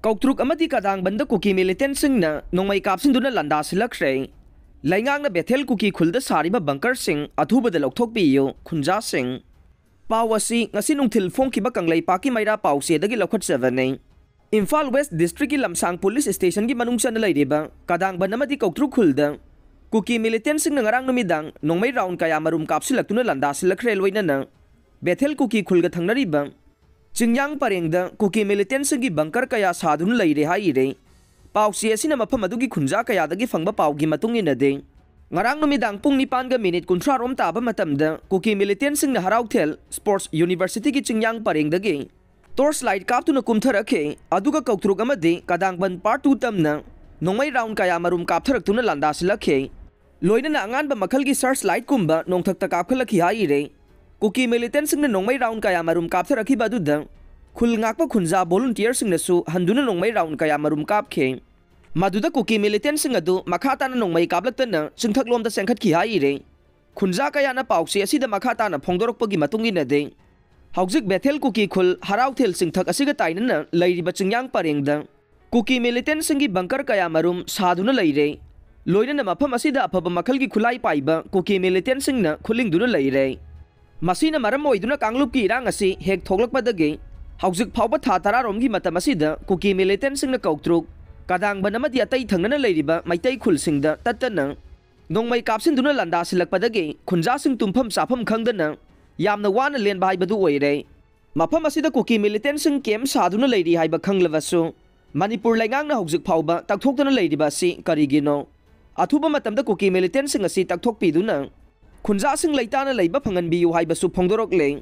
Kautruk amati kadang banda kuki militant singna nongmai kapsinduna landa silakre laingang na Bethel kuki khulda sariba bunker sing athuba da lokthokpi yo khunja sing pawasi ngasi nungthil phongkiba kanglei paki maira pause dagi lokhat sevane Imphal West District ki Lamsang Police Station ki manungsa na lairiba kadang banda mati kautruk khulda kuki militant sing ngarang numidang nongmai round kaya marum kapsilaktuna landa silakre loina na Bethel kuki khulga thangnariba Chingyang parengda kuki militant singi bunker kaya sadun leire haire pause asina mafam adugi khunja kaya dagi fangba pawgi matung inade ngarang numidang pung 9 ga minute 30 rom taba matamda kuki militant singna Harauthel Sports University ki Chingyang parengdagi torchlight kaptuna kumtharakhe aduga kautruk amade kadangban part 2 tamna nongmai round kaya marum kaptharaktuna landa silakhe loinana angan ba makhalgi searchlight kumba nongthakta kapkhalakhi haire Kuki militant sing na nongmai round kaya marum kapthar rakhi badudang khul ngakpa khunja volunteer sing na su handuna nongmai round kaya marum kapkhe maduda kuki militant sing adu makhata na nongmai kaplakta singthaklom da sengkhat ki haire khunja kaya na pause asida makhata na phongdorokpagi matungi na de haujik Bethel kuki khul Harauthel singthak asiga taina na leiriba Chingyang parengda kuki militant singi bunker kaya marum saduna leire loina na mafam asida aphaba makhalgi khulai paiba kuki militant sing na khulingduna leire Masina maram oiduna kanglup ki irang asi hek thoglakpadagi haujik phawba tha tararomgi matam asida kuki militant singna kautruk kadang banamadi atai thangnana leiriba maitai khulsingda tattana nongmai kapsinduna landa silakpadagi khunja sing tumpham safam khangdana yamna wana len bai badu oire mafam asida kuki militant sing kem saduna leiri haiba khanglavasu Manipur laingang na haujik phawba takthokdana leiriba si karigino athuba matamda kuki militant sing asi takthokpiduna Khunja sing leitana leiba phangan biyu haiba su phongdorok leng